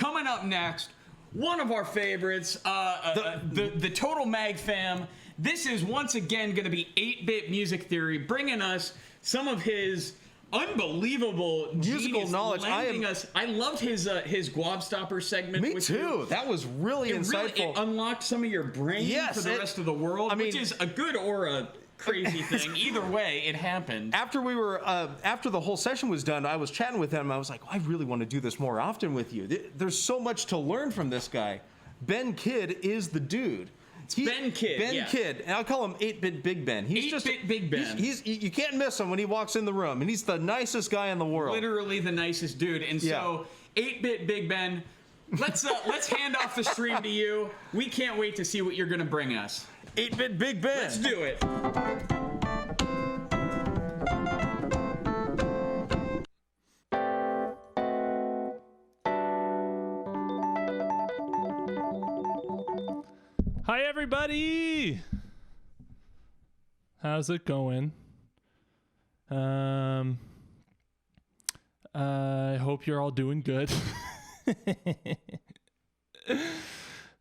coming up next, one of our favorites, the Total Mag fam. This is once again going to be 8-Bit Music Theory, bringing us some of his unbelievable musical knowledge. I loved his Gobstopper segment. Me too. That was really insightful. It unlocked some of your brain for the rest of the world, which is a good or a crazy thing. Either way, it happened. After the whole session was done, I was chatting with him. I was like, I really want to do this more often with you. There's so much to learn from this guy. Ben Kidd is the dude. Ben Kidd, and I'll call him 8-Bit Big Ben. He's 8-Bit Big Ben. You can't miss him when he walks in the room, and he's the nicest guy in the world. Literally the nicest dude. And so, 8-Bit Big Ben, let's hand off the stream to you. We can't wait to see what you're gonna bring us. 8-Bit Big Ben. Let's do it. Hi, everybody. How's it going? I hope you're all doing good.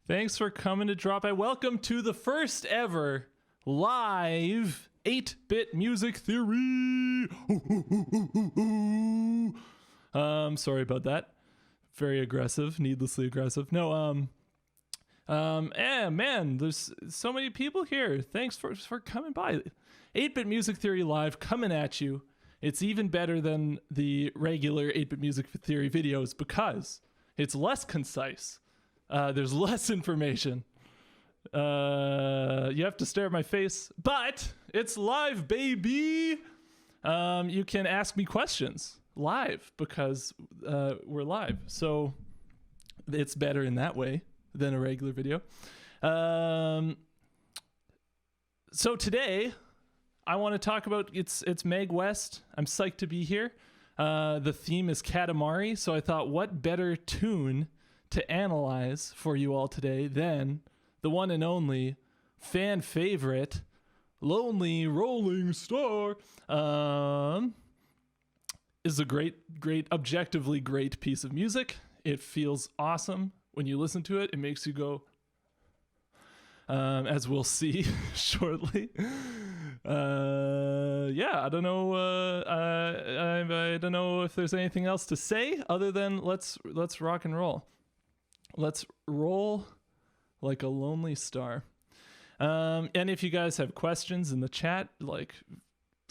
Thanks for coming to Drop By. Welcome to the first ever live 8-Bit Music Theory. Sorry about that. Very aggressive, needlessly aggressive. No, man, there's so many people here. Thanks for coming by. 8-Bit Music Theory Live coming at you. It's even better than the regular 8-Bit Music Theory videos because it's less concise. There's less information. You have to stare at my face, but it's live, baby. You can ask me questions live because we're live. So it's better in that way than a regular video. So today I want to talk about it's MAGWest. I'm psyched to be here. The theme is Katamari, so I thought what better tune to analyze for you all today than the one and only fan favorite Lonely Rolling Star. Is a great, objectively great piece of music. It feels awesome. When you listen to it, it makes you go, as we'll see shortly. I don't know. I don't know if there's anything else to say other than let's rock and roll. Let's roll like a lonely star. And if you guys have questions in the chat, like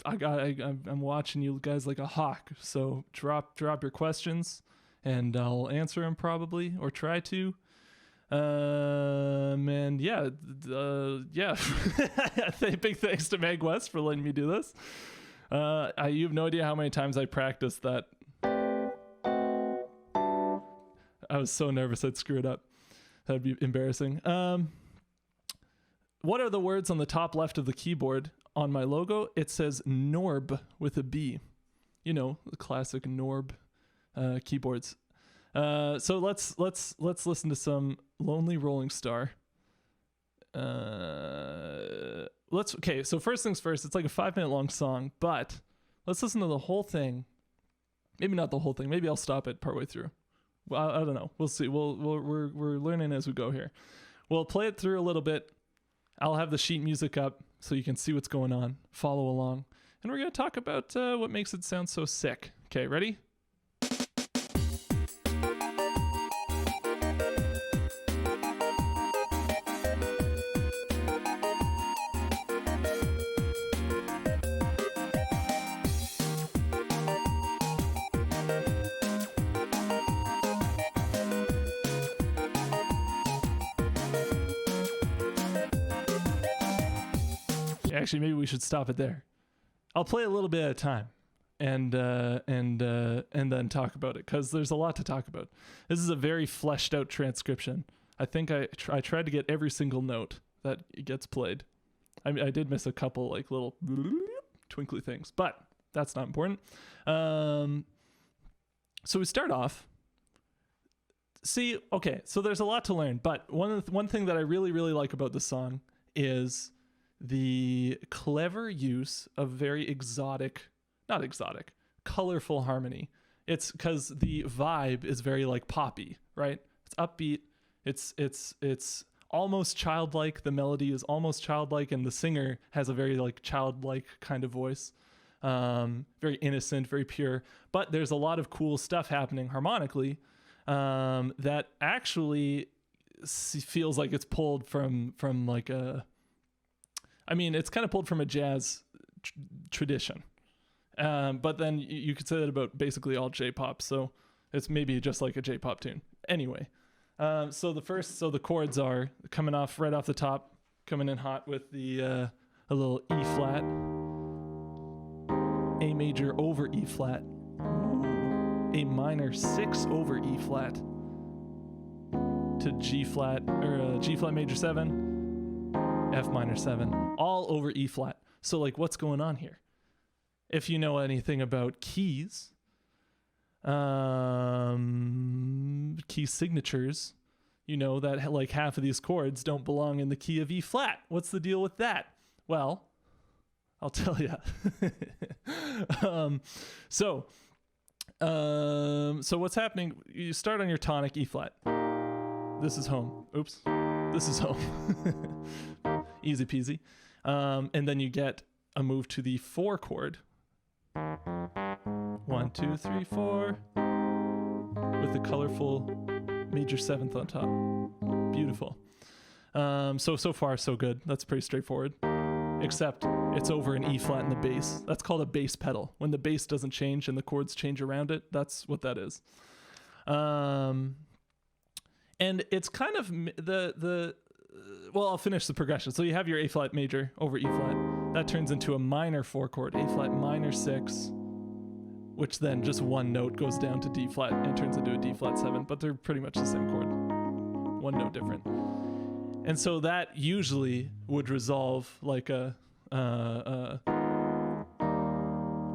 I'm watching you guys like a hawk. So drop your questions. And I'll answer them probably, or try to. Big thanks to MAGWest for letting me do this. You have no idea how many times I practiced that. I was so nervous I'd screw it up. That'd be embarrassing. What are the words on the top left of the keyboard on my logo? It says Norb with a B. You know, the classic Norb. Keyboards. So let's listen to some Lonely Rolling Star. Okay, so first things first, it's like a 5-minute long song, but let's listen to the whole thing. Maybe not the whole thing. Maybe I'll stop it partway through. Well, I don't know. We'll see. We're learning as we go here. We'll play it through a little bit. I'll have the sheet music up so you can see what's going on. Follow along. And we're going to talk about what makes it sound so sick. Okay, ready? Actually, maybe we should stop it there. I'll play a little bit at a time and then talk about it because there's a lot to talk about. This is a very fleshed out transcription. I think I tried to get every single note that gets played. I mean, I did miss a couple like little twinkly things, but that's not important. So we start off. See, okay, so there's a lot to learn, but one thing that I really, really like about the song is the clever use of very colorful harmony. It's because the vibe is very like poppy, right? It's upbeat. It's almost childlike. The melody is almost childlike, and the singer has a very like childlike kind of voice. Very innocent, very pure. But there's a lot of cool stuff happening harmonically that actually feels like it's pulled from like it's kind of pulled from a jazz tradition. But then you could say that about basically all J-pop. So it's maybe just like a J-pop tune. Anyway, so the chords are coming off right off the top, coming in hot with the a little E flat, A major over E flat, A minor 6 over E flat to G flat or G flat major 7, F minor 7, all over E flat. So like, what's going on here? If you know anything about keys, key signatures, you know that like half of these chords don't belong in the key of E flat. What's the deal with that? Well, I'll tell you. So what's happening? You start on your tonic E flat. This is home. Oops. This is home. Easy peasy. And then you get a move to the 4 chord. 1, 2, 3, 4. With the colorful major 7th on top. Beautiful. So far so good. That's pretty straightforward. Except it's over an E flat in the bass. That's called a bass pedal. When the bass doesn't change and the chords change around it, that's what that is. And it's kind of well, I'll finish the progression. So you have your A flat major over E flat. That turns into a minor 4 chord, A flat minor 6, which then just one note goes down to D flat and turns into a D flat 7, but they're pretty much the same chord. One note different. And so that usually would resolve like a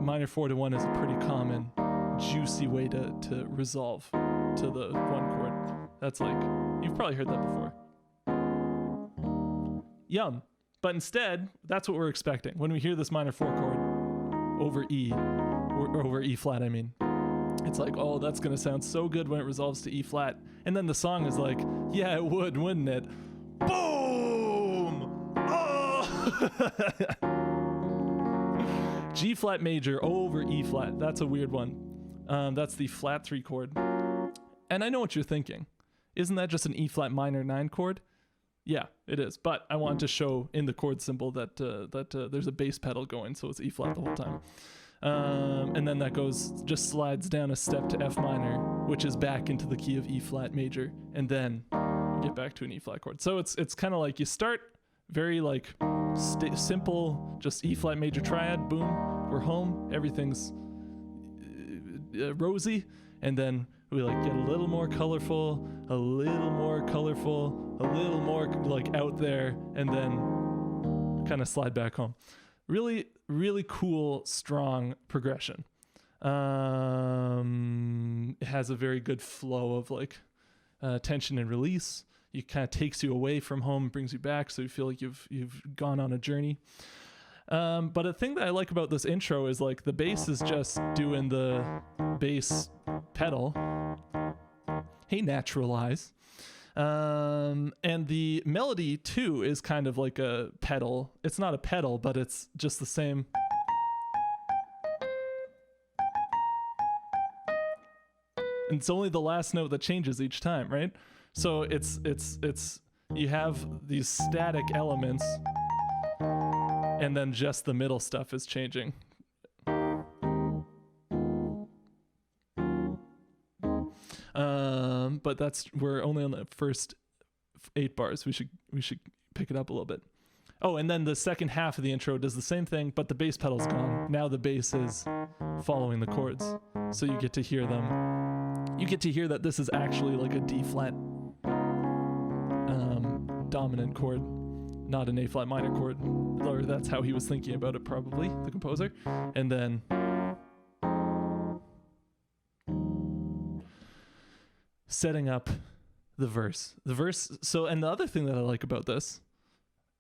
minor 4 to 1 is a pretty common, juicy way to resolve to the 1 chord. That's like, you've probably heard that before. Yum. But instead, that's what we're expecting. When we hear this minor 4 chord over E, or over E flat, I mean, it's like, oh, that's going to sound so good when it resolves to E flat. And then the song is like, yeah, it would, wouldn't it? Boom! Oh! G flat major over E flat. That's a weird one. That's the flat 3 chord. And I know what you're thinking. Isn't that just an E flat minor 9 chord? Yeah, it is. But I want to show in the chord symbol that there's a bass pedal going, so it's E flat the whole time. And then that just slides down a step to F minor, which is back into the key of E flat major, and then you get back to an E flat chord. So it's kind of like you start very like simple, just E flat major triad, boom, we're home, everything's rosy, and then we like get a little more colorful, a little more like out there, and then kind of slide back home. Really, really cool, strong progression. It has a very good flow of like tension and release. It kind of takes you away from home, brings you back, so you feel like you've gone on a journey. But a thing that I like about this intro is like the bass is just doing the bass pedal. Hey, Naturalize. And the melody too is kind of like a pedal. It's not a pedal, but it's just the same. And it's only the last note that changes each time, right? So it's you have these static elements, and then just the middle stuff is changing. But we're only on the first 8 bars. We should pick it up a little bit. Oh, and then the second half of the intro does the same thing, but the bass pedal's gone. Now the bass is following the chords, so you get to hear them. You get to hear that this is actually like a D flat dominant chord, not an A flat minor chord, or that's how he was thinking about it, probably, the composer. And then setting up the verse. So, and the other thing that I like about this,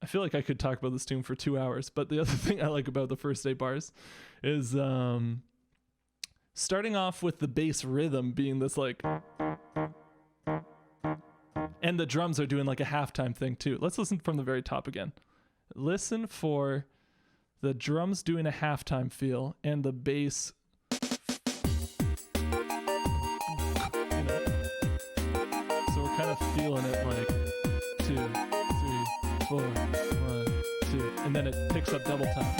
I feel like I could talk about this tune for 2 hours, but the other thing I like about the first 8 bars is starting off with the bass rhythm being this like, and the drums are doing like a halftime thing too. Let's listen from the very top again. Listen for the drums doing a halftime feel and the bass. So we're kind of feeling it like 2, 3, 4, 1, 2, and then it picks up double time.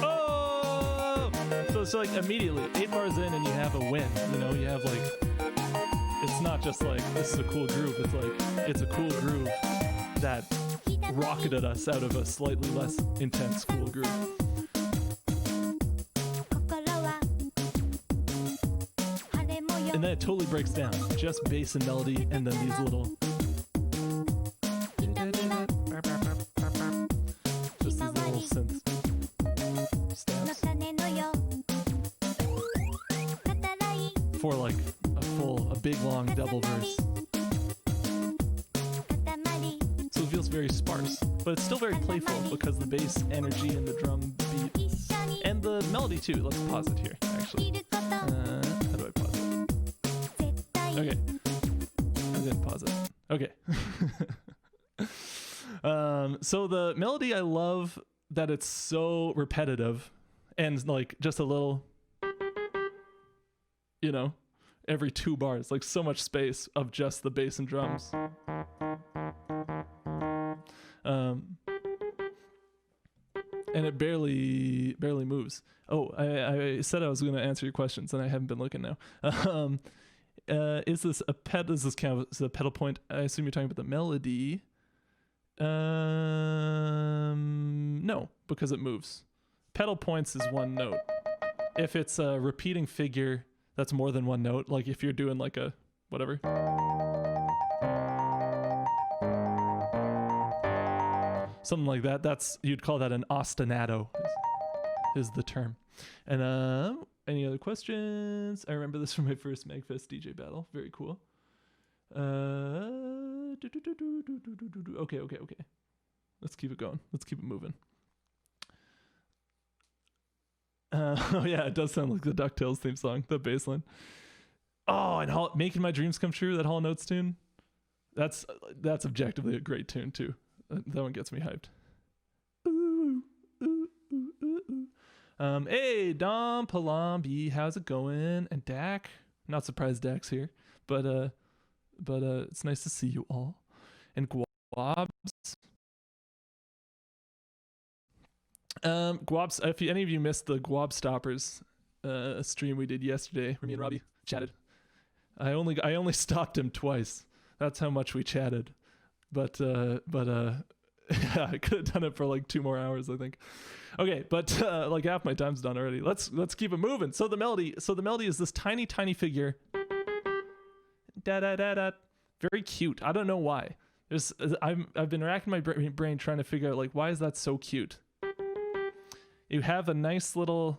Oh! So it's like immediately 8 bars in and you have a win. You know, you have like, it's not just like this is a cool groove. It's like it's a cool groove that rocketed us out of a slightly less intense cool groove. And then it totally breaks down. Just bass and melody, and then these little. Just these little synth steps. For like a big long double verse. So it feels very sparse, but it's still very playful because the bass energy and the drum beat and the melody too. Let's pause it here, actually. How do I pause it? Okay. I didn't pause it. Okay. So the melody, I love that it's so repetitive and like just a little, you know, every 2 bars, like so much space of just the bass and drums. And it barely moves. Oh, I said I was going to answer your questions, and I haven't been looking now. Is this count as a pedal point? I assume you're talking about the melody. No, because it moves. Pedal points is 1 note. If it's a repeating figure, that's more than 1 note. Like if you're doing like a whatever. Something like that. You'd call that an ostinato is the term. And any other questions? I remember this from my first MAGFest DJ battle. Very cool. Okay. Let's keep it going. Let's keep it moving. Oh yeah, it does sound like the DuckTales theme song, the bass line. Oh, and Making My Dreams Come True, that Hall & Oates tune. That's objectively a great tune too. That one gets me hyped. Ooh, ooh, ooh, ooh, ooh. Hey, Dom Palambi, how's it going? And Dak, not surprised Dak's here, but it's nice to see you all. And Guabs. Guabs, if any of you missed the Guab Stoppers stream we did yesterday, where me and Robbie chatted, I only stopped him twice. That's how much we chatted. But yeah, I could have done it for like 2 more hours, I think. Okay, but like half my time's done already. Let's keep it moving. So the melody is this tiny figure. Da da da da. Very cute. I don't know why. I've been racking my brain trying to figure out like why is that so cute. You have a nice little,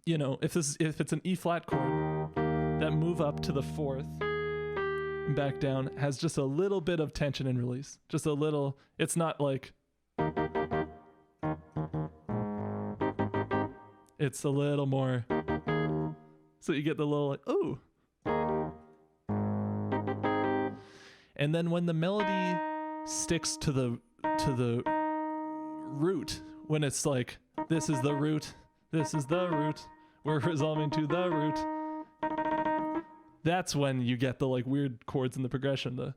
you know, if it's an E flat chord, that move up to the 4th. Back down has just a little bit of tension and release, just a little. It's not like it's a little more, so you get the little like ooh. And then when the melody sticks to the root, when it's like this is the root, we're resolving to the root. That's when you get the like weird chords in the progression, the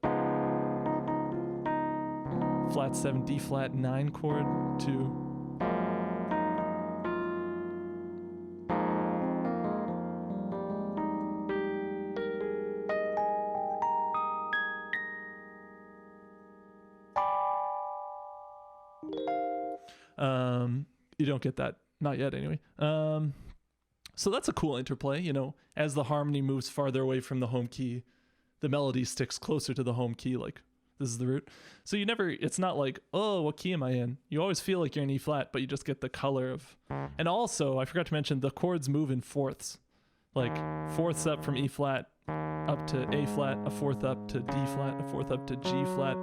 flat 7 D flat 9 chord to you don't get that, not yet anyway. So that's a cool interplay, you know, as the harmony moves farther away from the home key, the melody sticks closer to the home key, like this is the root. So it's not like, oh, what key am I in? You always feel like you're in E flat, but you just get the color of, and also I forgot to mention the chords move in 4ths, like 4ths up from E flat up to A flat, a 4th up to D flat, a 4th up to G flat.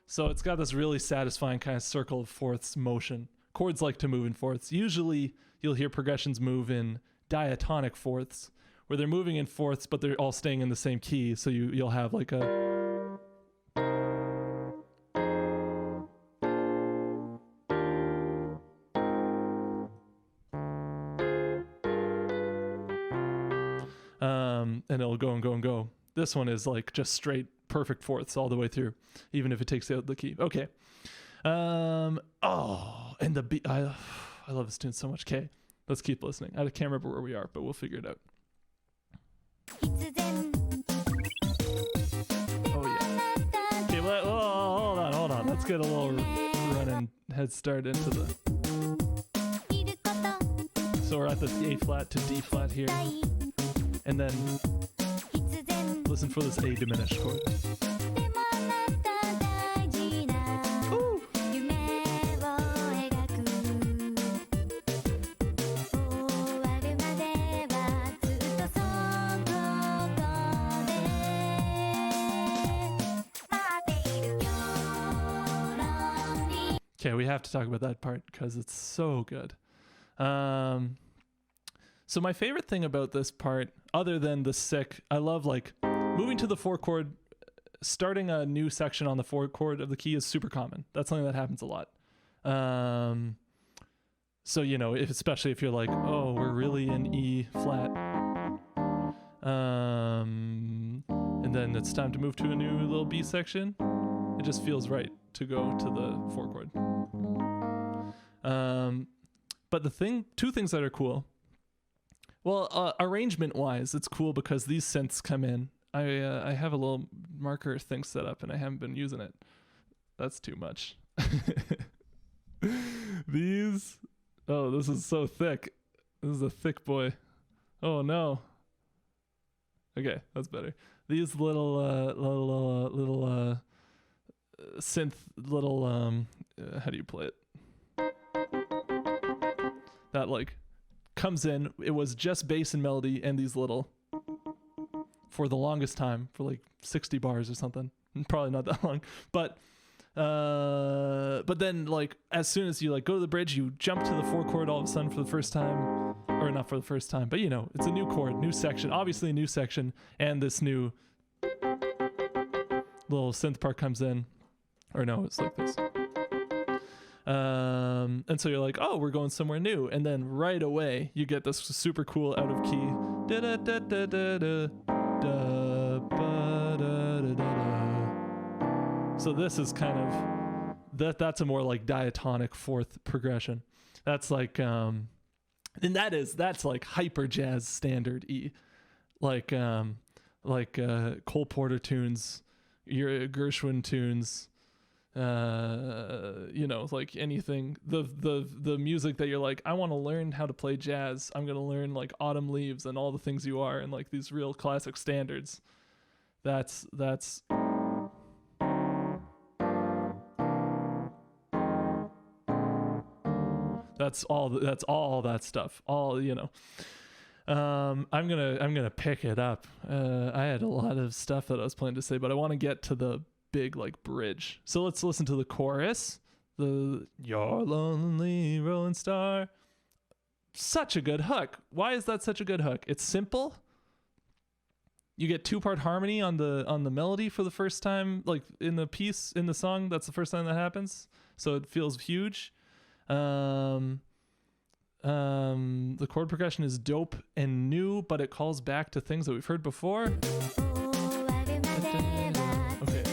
So it's got this really satisfying kind of circle of 4ths motion. Chords like to move in 4ths. Usually you'll hear progressions move in diatonic fourths, where they're moving in fourths, but they're all staying in the same key. So you'll have like a... and it'll go and go and go. This one is like just straight perfect fourths all the way through, even if it takes out the key. Okay. And the beat. I love this tune so much. Okay, let's keep listening. I can't remember where we are, but we'll figure it out. Oh yeah. Okay, hold on. Let's get a little running head start into the. So we're at the A flat to D flat here, and then listen for this A diminished chord. Ooh. Okay, we have to talk about that part because it's so good. So my favorite thing about this part, other than the sick, I love like moving to the 4 chord, starting a new section on the 4 chord of the key is super common. That's something that happens a lot. So, you know, especially if you're like, oh, we're really in E flat. And then it's time to move to a new little B section. It just feels right to go to the 4 chord. But two things that are cool. Well, arrangement-wise, it's cool because these synths come in. I have a little marker thing set up, and I haven't been using it. That's too much. These... Oh, this is so thick. This is a thick boy. Oh, no. Okay, that's better. These little synth, how do you play it? That, like... comes in. It was just bass and melody and these little, for the longest time, for like 60 bars or something. Probably not that long, but then like as soon as you like go to the bridge, you jump to the 4 chord all of a sudden for the first time, or not for the first time, but you know, it's a new chord, new section, obviously a new section, and this new little synth part comes in, or no, it's like this. And so you're like, oh, we're going somewhere new. And then right away, you get this super cool out of key. So this is kind of, that's a more like diatonic 4th progression. That's like, and that's like hyper jazz standard E. Like Cole Porter tunes, your Gershwin tunes, you know, like anything, the music that you're like, I want to learn how to play jazz. I'm going to learn like Autumn Leaves and All the Things You Are and like these real classic standards. That's all that stuff. All, you know. I'm gonna pick it up. I had a lot of stuff that I was planning to say, but I want to get to the big like bridge. So let's listen to the chorus. The "Your lonely rolling star." Such a good hook. Why is that such a good hook? It's simple. You get 2-part harmony on the melody for the first time, like in the piece in the song. That's the first time that happens. So it feels huge. The chord progression is dope and new, but it calls back to things that we've heard before. Okay.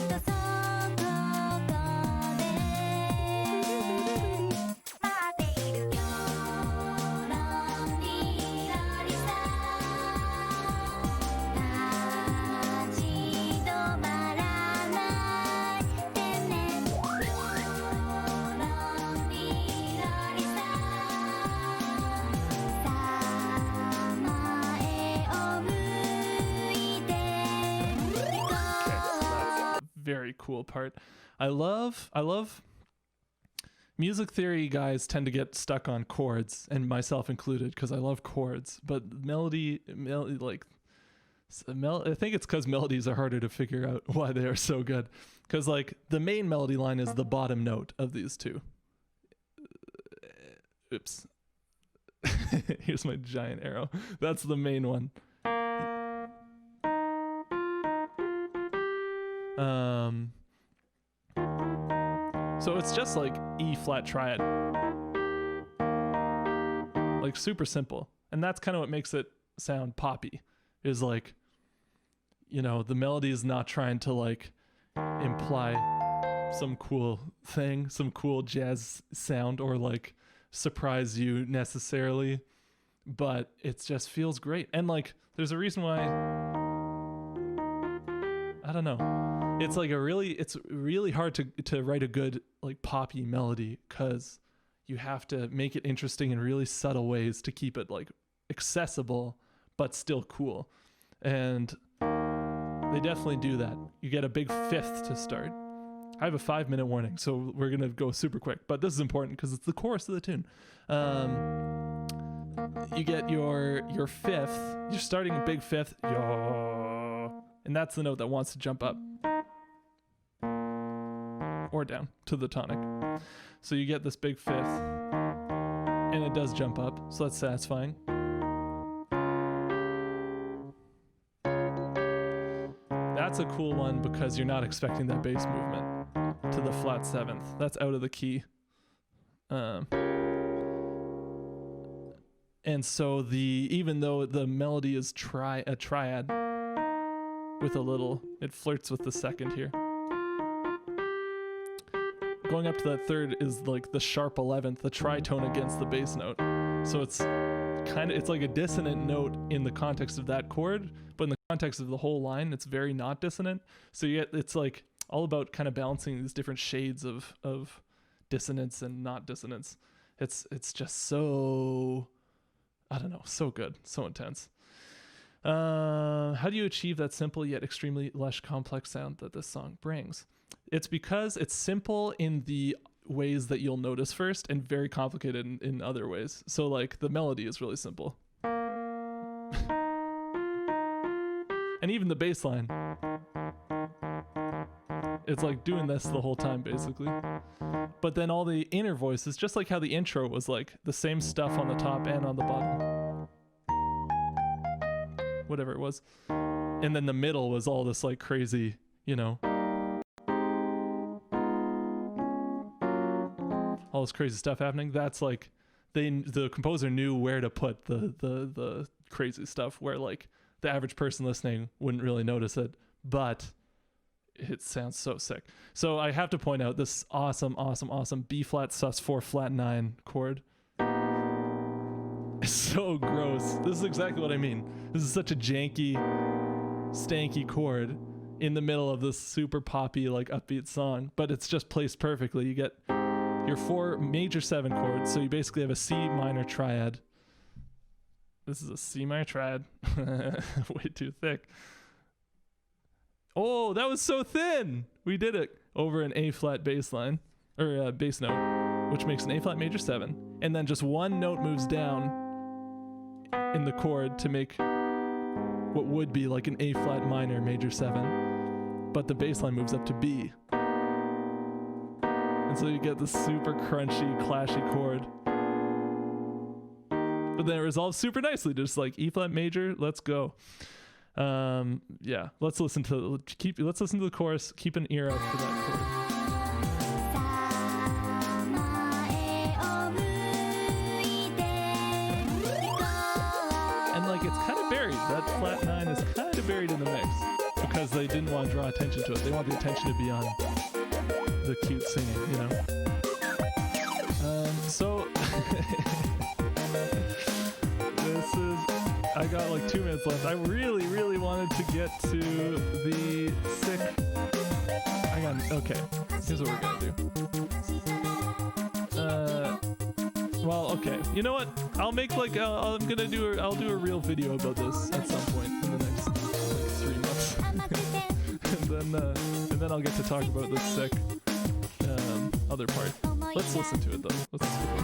Very cool part. I love music theory guys tend to get stuck on chords, and myself included, because I love chords, but melody like I think it's because melodies are harder to figure out why they are so good, because like the main melody line is the bottom note of these two. Oops. Here's my giant arrow. That's the main one. So it's just like E flat triad, like super simple, and that's kind of what makes it sound poppy. Is like, you know, the melody is not trying to like imply some cool thing, some cool jazz sound, or like surprise you necessarily, but it just feels great. And like, there's a reason why, I don't know. It's like it's really hard to write a good like poppy melody, because you have to make it interesting in really subtle ways to keep it like accessible but still cool. And they definitely do that. You get a big fifth to start. I have a 5-minute warning, so we're gonna go super quick, but this is important because it's the chorus of the tune. You get your fifth. You're starting a big fifth, and that's the note that wants to jump up or down to the tonic. So you get this big fifth, and it does jump up, so that's satisfying. That's a cool one because you're not expecting that bass movement to the flat seventh. That's out of the key. And so even though the melody is a triad with a little, it flirts with the second here. Going up to that third is like the sharp 11th, the tritone against the bass note. So it's like a dissonant note in the context of that chord, but in the context of the whole line, it's very not dissonant. So it's like all about kind of balancing these different shades of dissonance and not dissonance. It's just so, I don't know, so good, so intense. How do you achieve that simple yet extremely lush complex sound that this song brings? It's because it's simple in the ways that you'll notice first and very complicated in other ways. So like the melody is really simple. And even the bass line, it's like doing this the whole time basically. But then all the inner voices, just like how the intro was like the same stuff on the top and on the bottom, whatever it was. And then the middle was all this like crazy, you know, all this crazy stuff happening. That's like the composer knew where to put the crazy stuff, where like the average person listening wouldn't really notice it, but it sounds so sick. So I have to point out this awesome B flat sus 4 flat 9 chord. It's so gross. This is exactly what I mean. This is such a janky, stanky chord in the middle of this super poppy, like upbeat song, but it's just placed perfectly. You get your 4 major 7 chords, so you basically have a C minor triad. This is a C minor triad. Way too thick. Oh, that was so thin. We did it over an A flat bass line, or bass note, which makes an A flat major 7, and then just one note moves down in the chord to make what would be like an A flat minor major 7, but the bass line moves up to B. And so you get this super crunchy, clashy chord. But then it resolves super nicely, just like E flat major, let's go. Yeah, let's listen to the chorus. Keep an ear out for that chord. And like it's kind of buried. That flat 9 is kind of buried in the mix because they didn't want to draw attention to it. They want the attention to be on the cute singing, you know. So I got like 2 minutes left. I really wanted to get to the sick. Hang on. Okay, here's what we're gonna do. Well, okay. You know what? I'll make like I'll do a real video about this at some point in the next like 3 months, and then I'll get to talk about this sick other part. Let's listen to it though. Let's listen to it.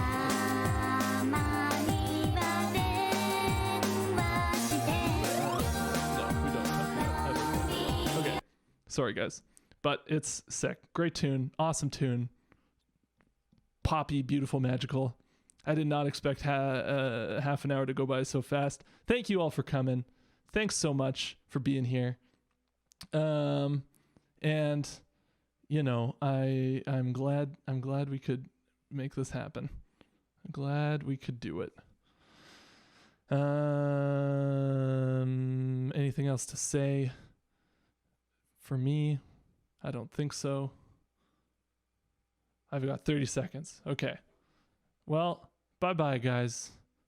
Sorry, guys. But it's sick. Great tune. Awesome tune. Poppy, beautiful, magical. I did not expect half an hour to go by so fast. Thank you all for coming. Thanks so much for being here. And you know, I'm glad we could make this happen. I'm glad we could do it. Anything else to say? For me, I don't think so. I've got 30 seconds. Okay. Well, bye-bye, guys.